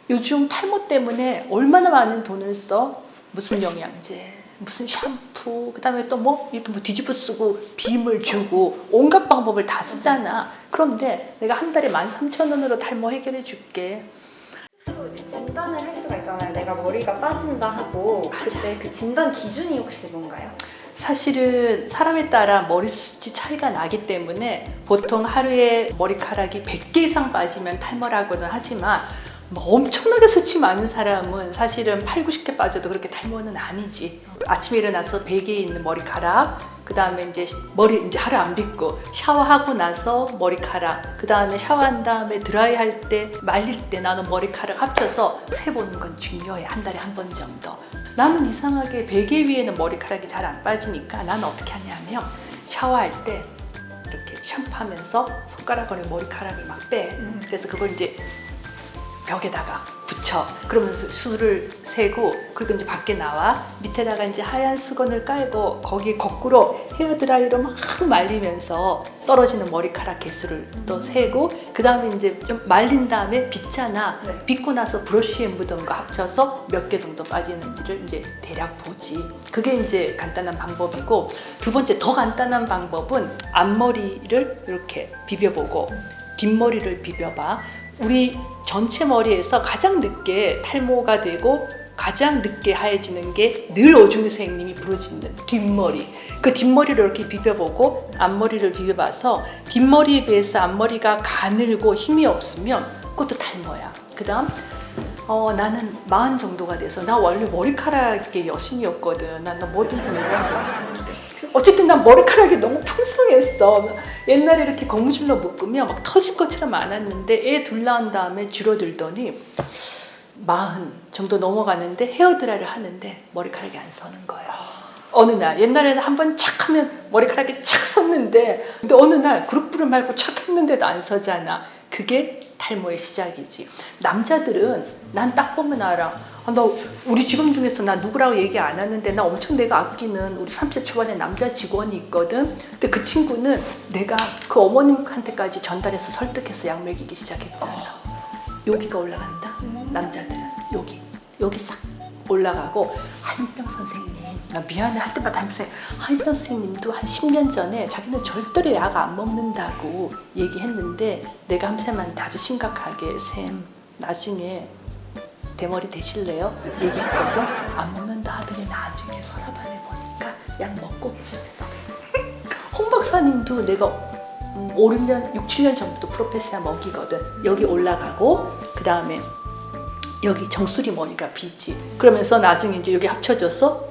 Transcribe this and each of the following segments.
요즘 탈모 때문에 얼마나 많은 돈을 써? 무슨 영양제, 무슨 샴푸, 그다음에 또 뭐 이렇게 뭐 뒤집어 쓰고 빔을 주고 온갖 방법을 다 쓰잖아. 그런데 내가 한 달에 13,000원으로 탈모 해결해 줄게. 스스로 이제 진단을 할 수가 있잖아요. 내가 머리가 빠진다 하고. 맞아. 그때 그 진단 기준이 혹시 뭔가요? 사실은 사람에 따라 머리숱이 차이가 나기 때문에 보통 하루에 머리카락이 100개 이상 빠지면 탈모라고는 하지만 뭐 엄청나게 숱이 많은 사람은 사실은 8, 90개 빠져도 그렇게 탈모는 아니지. 아침에 일어나서 베개에 있는 머리카락, 그 다음에 이제 머리 이제 하루 안 빗고 샤워하고 나서 머리카락, 그 다음에 샤워한 다음에 드라이 할 때 말릴 때 나는 머리카락 합쳐서 세보는 건 중요해. 한 달에 한 번 정도. 나는 이상하게 베개 위에는 머리카락이 잘 안 빠지니까 나는 어떻게 하냐면 샤워할 때 이렇게 샴푸하면서 손가락으로 머리카락을 막 빼. 그래서 그걸 이제 벽에다가 붙여. 그러면서 수를 세고, 그리고 이제 밖에 나와 밑에다가 이제 하얀 수건을 깔고 거기 거꾸로 헤어드라이로 막 말리면서 떨어지는 머리카락 개수를 또 세고, 그 다음에 이제 좀 말린 다음에 빗잖아. 네. 빗고 나서 브러쉬에 묻은 거 합쳐서 몇 개 정도 빠지는지를 이제 대략 보지. 그게 이제 간단한 방법이고, 두 번째 더 간단한 방법은 앞머리를 이렇게 비벼보고 뒷머리를 비벼봐. 우리 전체 머리에서 가장 늦게 탈모가 되고 가장 늦게 하얘지는 게 늘 오중규 선생님이 부르짖는 뒷머리. 그 뒷머리를 이렇게 비벼보고 앞머리를 비벼봐서 뒷머리에 비해서 앞머리가 가늘고 힘이 없으면 그것도 탈모야. 그 다음 나는 40 정도가 돼서, 나 원래 머리카락의 여신이었거든. 난 뭐든지 내가 어쨌든 난 머리카락이 너무 풍성했어. 옛날에 이렇게 거무줄로 묶으면 막 터질 것처럼 많았는데 애 둘 낳은 다음에 줄어들더니 40 정도 넘어가는데 헤어드라이를 하는데 머리카락이 안 서는 거야. 어느 날, 옛날에는 한번 착 하면 머리카락이 착 섰는데, 근데 어느 날 그룹부를 말고 착 했는데도 안 서잖아. 그게 탈모의 시작이지. 남자들은 난 딱 보면 알아. 나 우리 직원 중에서 나 누구라고 얘기 안 하는데 나 엄청 내가 아끼는 우리 30대 초반에 남자 직원이 있거든. 근데 그 친구는 내가 그 어머님한테까지 전달해서 설득해서 약 먹이기 시작했잖아. 여기가 올라간다. 남자들은 여기 싹 올라가고, 한인병 선생님, 나 미안해 할 때마다 하면서 한인병 선생님도 한 10년 전에 자기는 절대로 약 안 먹는다고 얘기했는데, 내가 한쌤한테 아주 심각하게 쌤 나중에 대머리 되실래요? 얘기했거든. 안 먹는다 하더니 나중에 서랍안에 보니까 약 먹고 계셨어. 홍 박사님도 내가 5, 6년, 6, 7년 전부터 프로페시아 먹이거든. 여기 올라가고, 그 다음에 여기 정수리 머리가 비지. 그러면서 나중에 이제 여기 합쳐져서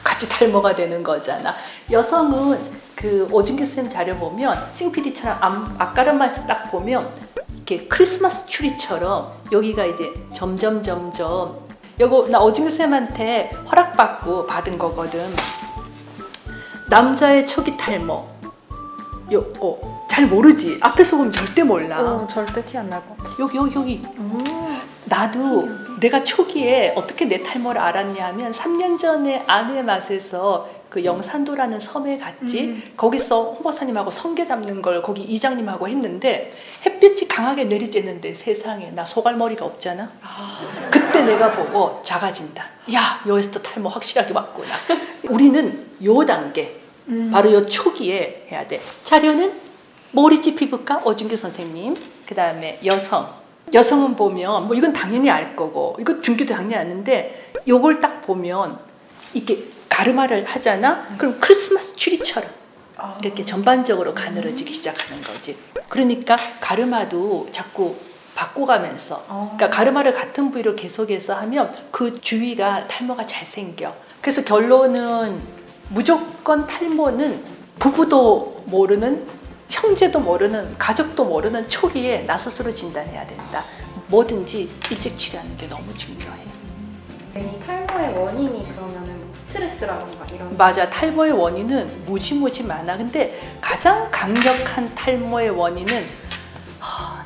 같이 탈모가 되는 거잖아. 여성은 그 오준규 쌤 자료 보면 싱피디처럼 앞가르마에서 딱 보면 이렇게 크리스마스 트리처럼 여기가 이제 점점 요거 나 오준규 쌤한테 허락받고 받은 거거든. 남자의 초기 탈모. 잘 모르지. 앞에서 보면 절대 몰라. 절대 티 안 날 것 같아. 여기. 나도 내가 초기에 어떻게 내 탈모를 알았냐 하면 3년 전에 아내의 맛에서 그 영산도라는 섬에 갔지. 거기서 홍 박사님하고 성게 잡는 걸 거기 이장님하고 했는데 햇빛이 강하게 내리쬐는데 세상에 나 소갈머리가 없잖아. 그때 내가 보고 작아진다. 야, 여기서 탈모 확실하게 왔구나. 우리는 요 단계, 바로 요 초기에 해야 돼. 자료는 모리지 피부과 오준규 선생님, 그 다음에 여성은 보면 뭐 이건 당연히 알 거고, 이거 준규도 당연히 아는데, 요걸 딱 보면 이렇게 가르마를 하잖아. 그럼 크리스마스 트리처럼 이렇게 전반적으로 가늘어지기 시작하는 거지. 그러니까 가르마도 자꾸 바꿔가면서, 그러니까 가르마를 같은 부위로 계속해서 하면 그 주위가 탈모가 잘 생겨. 그래서 결론은 무조건 탈모는 부부도 모르는, 형제도 모르는, 가족도 모르는 초기에 나 스스로 진단해야 된다. 뭐든지 일찍 치료하는 게 너무 중요해. 이 탈모의 원인이 그러면은 뭐 스트레스라던가 이런. 맞아. 탈모의 원인은 무지 많아. 근데 가장 강력한 탈모의 원인은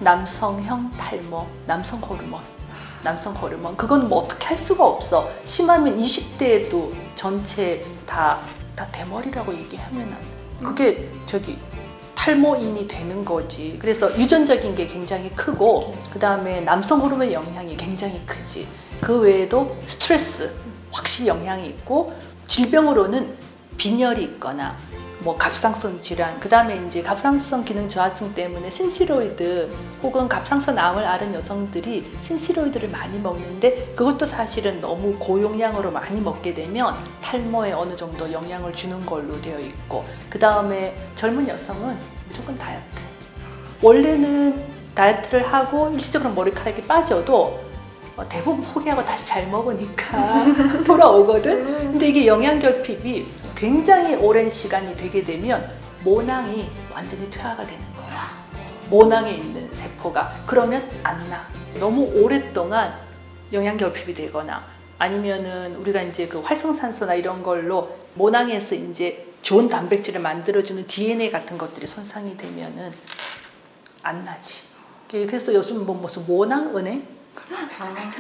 남성형 탈모, 남성 호르몬. 그건 뭐 어떻게 할 수가 없어. 심하면 20대에도 전체 다 대머리라고 얘기하면 그게 탈모인이 되는 거지. 그래서 유전적인 게 굉장히 크고 그 다음에 남성 호르몬의 영향이 굉장히 크지. 그 외에도 스트레스 확실히 영향이 있고 질병으로는 빈혈이 있거나 뭐 갑상선 질환, 그 다음에 이제 갑상선 기능 저하증 때문에 신스테로이드 혹은 갑상선 암을 앓은 여성들이 신스테로이드를 많이 먹는데 그것도 사실은 너무 고용량으로 많이 먹게 되면 탈모에 어느 정도 영향을 주는 걸로 되어 있고, 그 다음에 젊은 여성은 무조건 다이어트. 원래는 다이어트를 하고 일시적으로 머리카락이 빠져도 대부분 포기하고 다시 잘 먹으니까 돌아오거든. 근데 이게 영양결핍이 굉장히 오랜 시간이 되게 되면 모낭이 완전히 퇴화가 되는 거야. 모낭에 있는 세포가. 그러면 안 나. 너무 오랫동안 영양결핍이 되거나 아니면은 우리가 이제 그 활성산소나 이런 걸로 모낭에서 이제 좋은 단백질을 만들어주는 DNA 같은 것들이 손상이 되면은 안 나지. 그래서 요즘 뭐 무슨 모낭은행?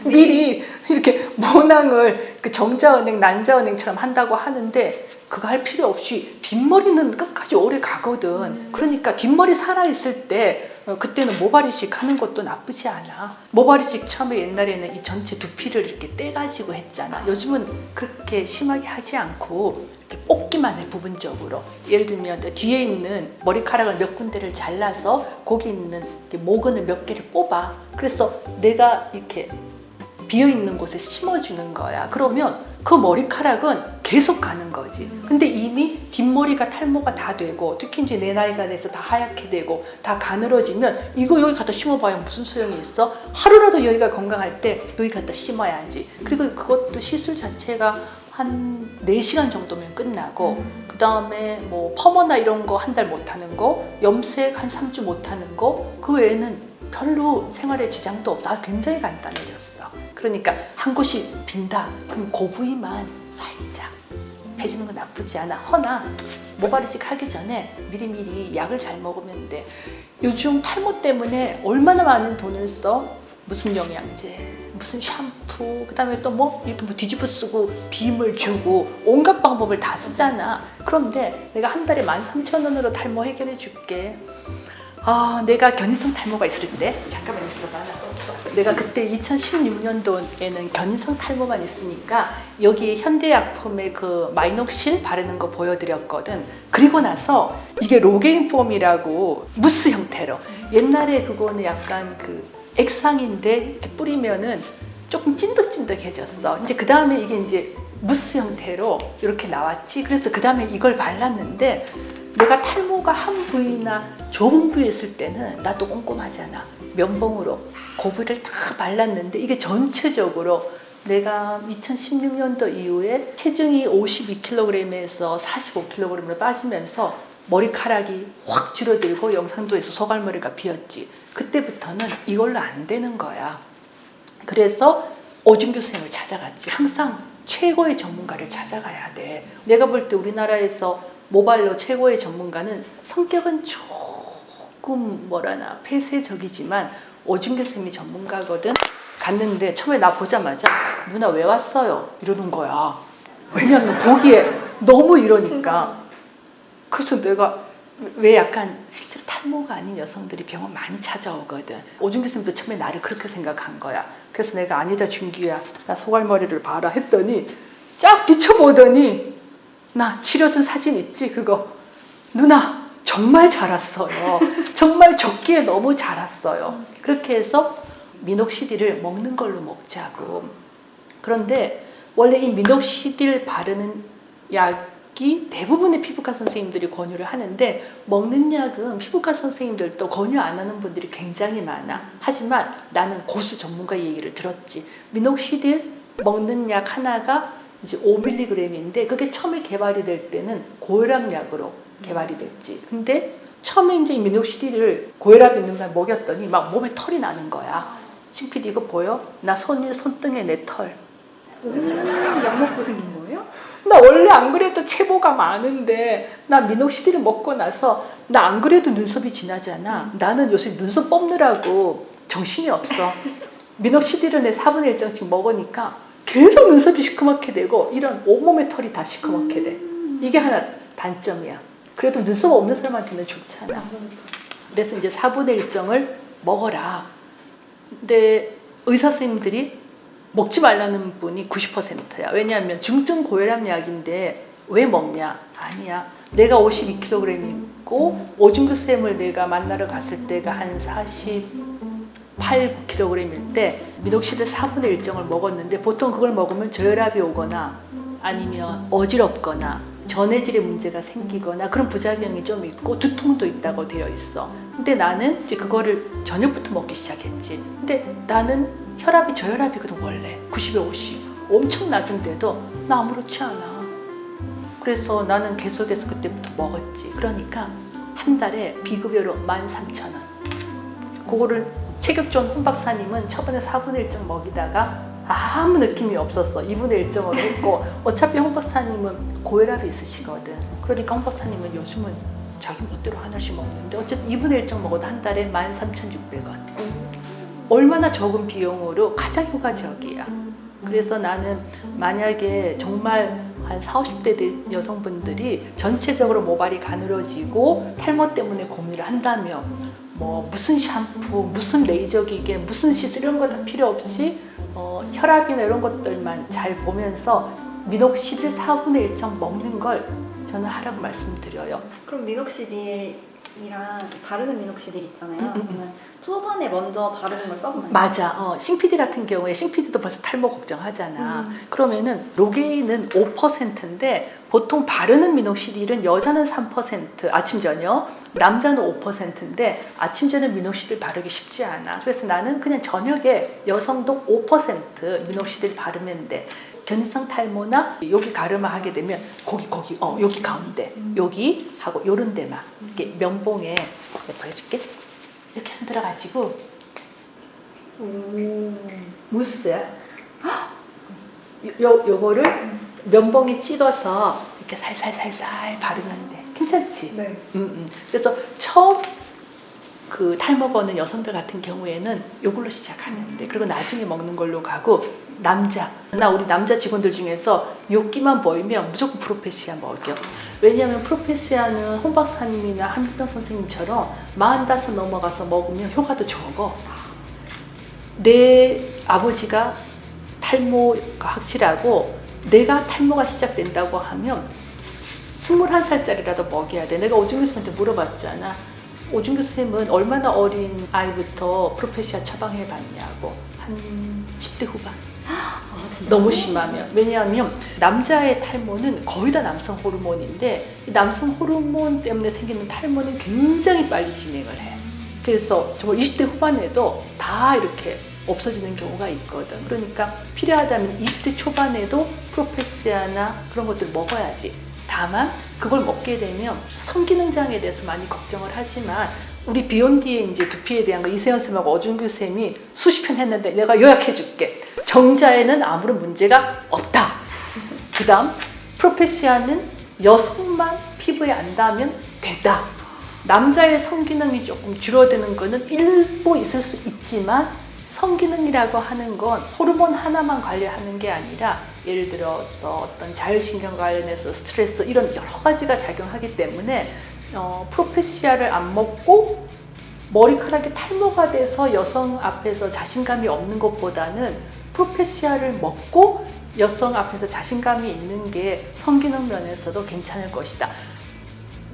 미리 이렇게 모낭을 그 정자은행, 난자은행처럼 한다고 하는데 그거 할 필요 없이 뒷머리는 끝까지 오래 가거든. 그러니까 뒷머리 살아있을 때 그때는 모발이식 하는 것도 나쁘지 않아. 모발이식 처음에 옛날에는 이 전체 두피를 이렇게 떼가지고 했잖아. 요즘은 그렇게 심하게 하지 않고 이렇게 뽑기만 해, 부분적으로. 예를 들면 뒤에 있는 머리카락을 몇 군데를 잘라서 거기 있는 모근을 몇 개를 뽑아. 그래서 내가 이렇게 비어있는 곳에 심어주는 거야. 그러면 그 머리카락은 계속 가는 거지. 근데 이미 뒷머리가 탈모가 다 되고 특히 이제 내 나이가 돼서 다 하얗게 되고 다 가늘어지면 이거 여기 갖다 심어봐야 무슨 소용이 있어? 하루라도 여기가 건강할 때 여기 갖다 심어야지. 그리고 그것도 시술 자체가 한 4시간 정도면 끝나고 그 다음에 뭐 펌어나 이런 거 한 달 못하는 거, 염색 한 3주 못하는 거, 그 외에는 별로 생활에 지장도 없다. 굉장히 간단해졌어. 그러니까 한 곳이 빈다. 그럼 그 부위만 살짝 해주는 건 나쁘지 않아. 허나 모발이식 하기 전에 미리미리 약을 잘 먹으면 돼. 요즘 탈모 때문에 얼마나 많은 돈을 써? 무슨 영양제, 무슨 샴푸, 그 다음에 또 뭐 이렇게 뭐 뒤집어 쓰고 빔을 주고 온갖 방법을 다 쓰잖아. 그런데 내가 한 달에 13,000원으로 탈모 해결해 줄게. 내가 견인성 탈모가 있을 때 잠깐만 있어봐. 내가 그때 2016년도에는 견인성 탈모만 있으니까 여기 현대약품의 그 마이녹실 바르는 거 보여드렸거든. 그리고 나서 이게 로게인 폼이라고 무스 형태로, 옛날에 그거는 약간 그 액상인데 이렇게 뿌리면은 조금 찐득찐득해졌어. 이제 그 다음에 이게 이제 무스 형태로 이렇게 나왔지. 그래서 그 다음에 이걸 발랐는데 내가 탈모가 한 부위나 좁은 부위에 있을 때는 나도 꼼꼼하잖아. 면봉으로 그 부위를 다 발랐는데 이게 전체적으로 내가 2016년도 이후에 체중이 52kg에서 45kg으로 빠지면서 머리카락이 확 줄어들고 영상도에서 소갈머리가 비었지. 그때부터는 이걸로 안 되는 거야. 그래서 오준규 선생님을 찾아갔지. 항상 최고의 전문가를 찾아가야 돼. 내가 볼 때 우리나라에서 모발로 최고의 전문가는 성격은 조금 뭐라나 폐쇄적이지만 오준규 선생님이 전문가거든. 갔는데 처음에 나 보자마자 누나 왜 왔어요? 이러는 거야. 왜냐면 보기에 너무 이러니까. 그래서 내가 왜 약간 실제로 탈모가 아닌 여성들이 병원 많이 찾아오거든. 오준규 선생님도 처음에 나를 그렇게 생각한 거야. 그래서 내가 아니다 준규야, 나 소갈머리를 봐라 했더니 쫙 비춰보더니 나 치료준 사진 있지? 그거 누나 정말 잘 왔어요. 정말 적기에 너무 잘 왔어요. 그렇게 해서 미녹시딜을 먹는 걸로 먹자고. 그런데 원래 이 미녹시딜 바르는 약이 대부분의 피부과 선생님들이 권유를 하는데 먹는 약은 피부과 선생님들도 권유 안 하는 분들이 굉장히 많아. 하지만 나는 고수 전문가의 얘기를 들었지. 미녹시딜 먹는 약 하나가 이제 5mg인데 그게 처음에 개발이 될 때는 고혈압약으로 개발이 됐지. 근데 처음에 이제 이 미녹시딜을 고혈압 있는 날 먹였더니 막 몸에 털이 나는 거야. 신PD 이거 보여? 나 손등에 내 털. 약 먹고 생긴 거예요? 나 원래 안 그래도 체보가 많은데 나 미녹시딜을 먹고 나서 나 안 그래도 눈썹이 진하잖아. 나는 요새 눈썹 뽑느라고 정신이 없어. 미녹시딜을 내 4분의 1정씩 먹으니까 계속 눈썹이 시커멓게 되고 이런 온몸의 털이 다 시커멓게 돼. 이게 하나 단점이야. 그래도 눈썹 없는 사람한테는 좋잖아. 그래서 이제 4분의 1정을 먹어라. 근데 의사 선생님들이 먹지 말라는 분이 90%야. 왜냐하면 중증 고혈압 약인데 왜 먹냐? 아니야. 내가 52kg이고 오줌규쌤을 내가 만나러 갔을 때가 한 48kg일 때 미녹시딜 4분의 1정을 먹었는데 보통 그걸 먹으면 저혈압이 오거나 아니면 어지럽거나 전해질의 문제가 생기거나 그런 부작용이 좀 있고 두통도 있다고 되어 있어. 근데 나는 이제 그거를 저녁부터 먹기 시작했지. 근데 나는 혈압이 저혈압이거든 원래 90에 50 엄청 낮은데도 나 아무렇지 않아. 그래서 나는 계속해서 그때부터 먹었지. 그러니까 한 달에 비급여로 13,000원. 그거를 체격좋은 홍 박사님은 처음에 4분의 1정 먹이다가 아무 느낌이 없었어. 2분의 1정으로 했고 어차피 홍 박사님은 고혈압이 있으시거든. 그러니까 홍 박사님은 요즘은 자기 멋대로 하나씩 먹는데 어쨌든 2분의 1정 먹어도 한 달에 13,600원. 얼마나 적은 비용으로 가장 효과적이야. 그래서 나는 만약에 정말 한 40, 50대 된 여성분들이 전체적으로 모발이 가늘어지고 탈모 때문에 고민을 한다면 뭐 무슨 샴푸, 무슨 레이저 기계, 무슨 시술 이런 거 다 필요 없이 혈압이나 이런 것들만 잘 보면서 미녹시딜 4분의 1정 먹는 걸 저는 하라고 말씀드려요. 그럼 미녹시딜이랑 바르는 미녹시딜 있잖아요. 그러면 초반에 먼저 바르는 걸 써보나요? 맞아. 싱피디 같은 경우에 싱피디도 벌써 탈모 걱정하잖아. 그러면은 로게인은 5%인데 보통 바르는 미녹시딜은 여자는 3% 아침 저녁, 남자는 5%인데 아침 저녁 미녹시딜 바르기 쉽지 않아. 그래서 나는 그냥 저녁에 여성도 5% 미녹시딜 바르면 돼. 견인성 탈모나 여기 가르마 하게 되면 거기 여기 가운데 여기 하고 요런 데만 이렇게 면봉에 보여줄게. 이렇게 흔들어가지고 무스야. 요거를 면봉에 찍어서 이렇게 살살살살 바르면 돼. 괜찮지? 네. 그래서 처음 그 탈모가 오는 여성들 같은 경우에는 요걸로 시작하면 돼. 그리고 나중에 먹는 걸로 가고 우리 남자 직원들 중에서 요끼만 보이면 무조건 프로페시아 먹여. 왜냐하면 프로페시아는 홍 박사님이나 한병 선생님처럼 45 넘어가서 먹으면 효과도 적어. 내 아버지가 탈모가 확실하고 내가 탈모가 시작된다고 하면 21살짜리라도 먹여야 돼. 내가 오준규 쌤한테 물어봤잖아. 오준규 쌤은 얼마나 어린 아이부터 프로페시아 처방해 봤냐고. 한 10대 후반. 너무 심하면. 왜냐하면 남자의 탈모는 거의 다 남성 호르몬인데 이 남성 호르몬 때문에 생기는 탈모는 굉장히 빨리 진행을 해. 그래서 정말 20대 후반에도 다 이렇게 없어지는 경우가 있거든. 그러니까 필요하다면 20대 초반에도 프로페시아나 그런 것들을 먹어야지. 다만 그걸 먹게 되면 성기능장에 대해서 많이 걱정을 하지만 우리 비욘디의 이제 두피에 대한 거 이세연 쌤하고 어준규 쌤이 수십 편 했는데 내가 요약해 줄게. 정자에는 아무런 문제가 없다. 그 다음 프로페시아는 여성만 피부에 안 닿으면 된다. 남자의 성기능이 조금 줄어드는 거는 일부 있을 수 있지만 성기능이라고 하는 건 호르몬 하나만 관리하는 게 아니라 예를 들어 어떤 자율신경 관련해서 스트레스 이런 여러 가지가 작용하기 때문에 프로페시아를 안 먹고 머리카락이 탈모가 돼서 여성 앞에서 자신감이 없는 것보다는 프로페시아를 먹고 여성 앞에서 자신감이 있는 게 성기능 면에서도 괜찮을 것이다.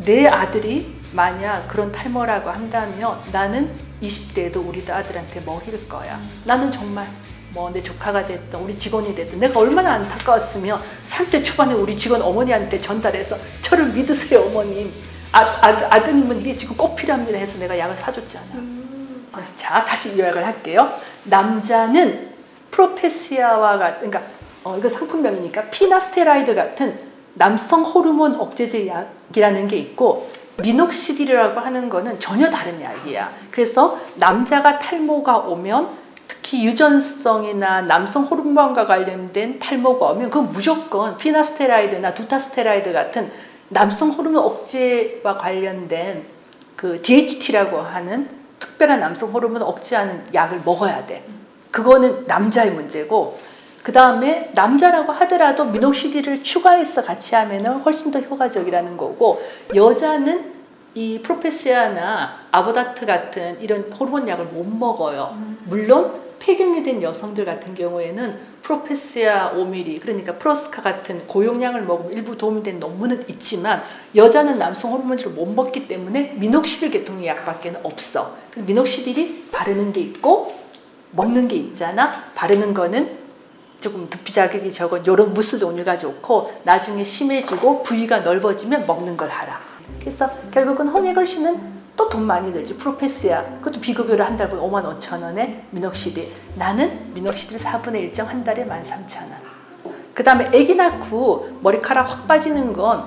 내 아들이 만약 그런 탈모라고 한다면 나는 20대에도 우리 아들한테 먹일 거야. 나는 정말 뭐 내 조카가 됐든 우리 직원이 됐든 내가 얼마나 안타까웠으면 30대 초반에 우리 직원 어머니한테 전달해서 저를 믿으세요 어머님. 아드님은 이게 지금 꼭 필요합니다 해서 내가 약을 사줬잖아. 자, 다시 요약을 할게요. 남자는 프로페시아와 같은, 그러니까 이거 상품명이니까 피나스테라이드 같은 남성 호르몬 억제제 약이라는 게 있고 미녹시딜이라고 하는 거는 전혀 다른 약이야. 그래서 남자가 탈모가 오면 특히 유전성이나 남성 호르몬과 관련된 탈모가 오면 그건 무조건 피나스테라이드나 두타스테라이드 같은 남성 호르몬 억제와 관련된 그 DHT라고 하는 특별한 남성 호르몬 억제하는 약을 먹어야 돼. 그거는 남자의 문제고 그 다음에 남자라고 하더라도 미녹시딜을 추가해서 같이 하면은 훨씬 더 효과적이라는 거고, 여자는 이 프로페시아나 아보다트 같은 이런 호르몬 약을 못 먹어요. 물론 폐경이 된 여성들 같은 경우에는 프로페시아 5mg, 그러니까 프로스카 같은 고용량을 먹으면 일부 도움이 된 논문은 있지만, 여자는 남성 호르몬제를 못 먹기 때문에 미녹시딜 계통의 약밖에 없어. 미녹시딜이 바르는 게 있고 먹는 게 있잖아. 바르는 거는 조금 두피 자극이 적은 이런 무스 종류가 좋고, 나중에 심해지고 부위가 넓어지면 먹는 걸 하라. 그래서 결국은 홍해걸씨는 또 돈 많이 들지. 프로페시아 그것도 비급여로 한 달 55,000원에 미녹시딜, 나는 미녹시딜 4분의 1정 한 달에 13,000원. 그 다음에 아기 낳고 머리카락 확 빠지는 건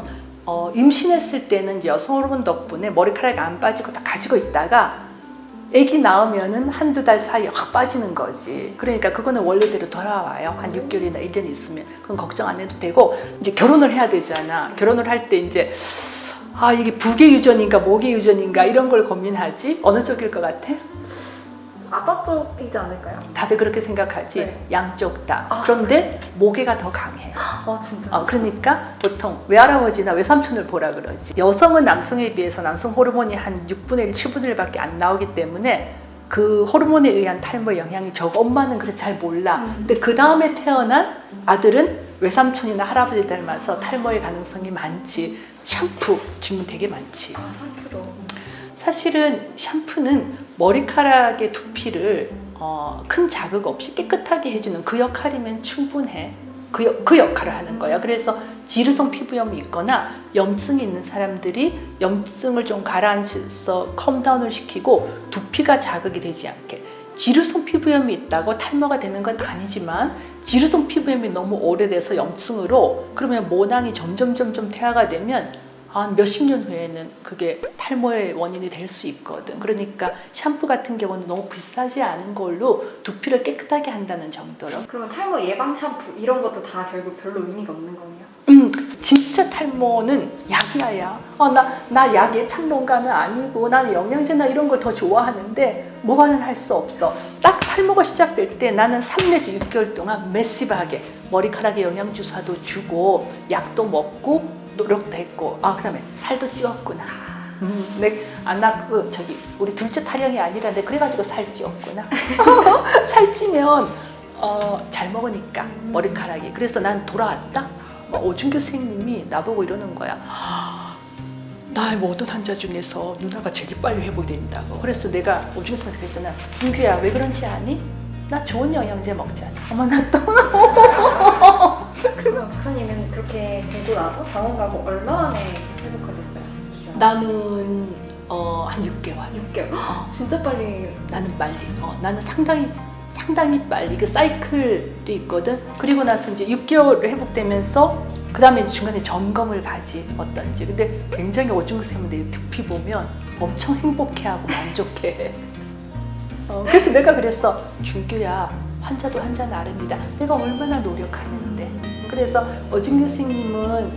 임신했을 때는 여성 호르몬 덕분에 머리카락이 안 빠지고 다 가지고 있다가 아기 낳으면은 한두 달 사이에 확 빠지는 거지. 그러니까 그거는 원래대로 돌아와요. 한 6개월이나 1년 있으면. 그건 걱정 안 해도 되고, 이제 결혼을 해야 되잖아. 결혼을 할 때 이제 이게 부계 유전인가 모계 유전인가 이런 걸 고민하지. 어느 쪽일 것 같아? 아빠 쪽이지 않을까요? 다들 그렇게 생각하지. 네. 양쪽 다. 그런데 모계가 더 강해. 진짜. 그러니까 보통 외할아버지나 외삼촌을 보라 그러지. 여성은 남성에 비해서 남성 호르몬이 한 6분의 1, 7분의 1밖에 안 나오기 때문에 그 호르몬에 의한 탈모 영향이 적어. 엄마는 그래 잘 몰라. 근데 그 다음에 태어난 아들은 외삼촌이나 할아버지 닮아서 탈모의 가능성이 많지. 샴푸 질문 되게 많지. 샴푸도. 사실은 샴푸는 머리카락의 두피를 큰 자극 없이 깨끗하게 해주는 그 역할이면 충분해. 그 역할을 하는 거야. 그래서 지루성 피부염이 있거나 염증이 있는 사람들이 염증을 좀 가라앉혀서 컴다운을 시키고 두피가 자극이 되지 않게. 지루성 피부염이 있다고 탈모가 되는 건 아니지만, 지루성 피부염이 너무 오래돼서 염증으로 그러면 모낭이 점점 퇴화가 되면 한 몇십 년 후에는 그게 탈모의 원인이 될 수 있거든. 그러니까 샴푸 같은 경우는 너무 비싸지 않은 걸로 두피를 깨끗하게 한다는 정도로. 그러면 탈모 예방 샴푸 이런 것도 다 결국 별로 의미가 없는 거네요? 진짜 탈모는 약이야, 약. 나 약 예창론가는 아니고 나는 영양제나 이런 걸 더 좋아하는데 모발은 할 수 없어. 딱 탈모가 시작될 때 나는 3 내지 6개월 동안 매시브하게 머리카락에 영양주사도 주고 약도 먹고 노력도 했고, 그 다음에 살도 찌웠구나. 우리 둘째 타령이 아니라 그래가지고 살 찌웠구나. 살 찌면 잘 먹으니까 머리카락이. 그래서 난 돌아왔다. 오준규 선생님이 나보고 이러는 거야. 나의 모든 환자 중에서 누나가 제일 빨리 회복이 된다고. 그래서 내가 오준규 선생님한테 그랬잖아. 윤규야, 왜 그런지 아니? 나 좋은 영양제 먹잖아. 어머, 나 또. 그럼 박사님은 그렇게 되고 나서 병원 가고 얼마 만에 회복하셨어요? 나는 한 6개월. 6개월? 진짜 빨리. 나는 빨리. 나는 상당히 빨리. 그 사이클이 있거든. 그리고 나서 이제 6개월 회복되면서 그 다음에 중간에 점검을 가지, 어떤지. 근데 굉장히 오준규 선생님은 내 두피 보면 엄청 행복해하고 만족해. 그래서 내가 그랬어. 준규야, 환자도 환자 나름이다. 내가 얼마나 노력하는데. 그래서 오준규 선생님은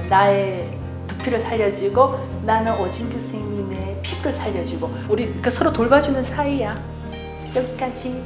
나의 두피를 살려주고, 나는 오준규 선생님의 피부를 살려주고, 우리 서로 돌봐주는 사이야. 여기까지.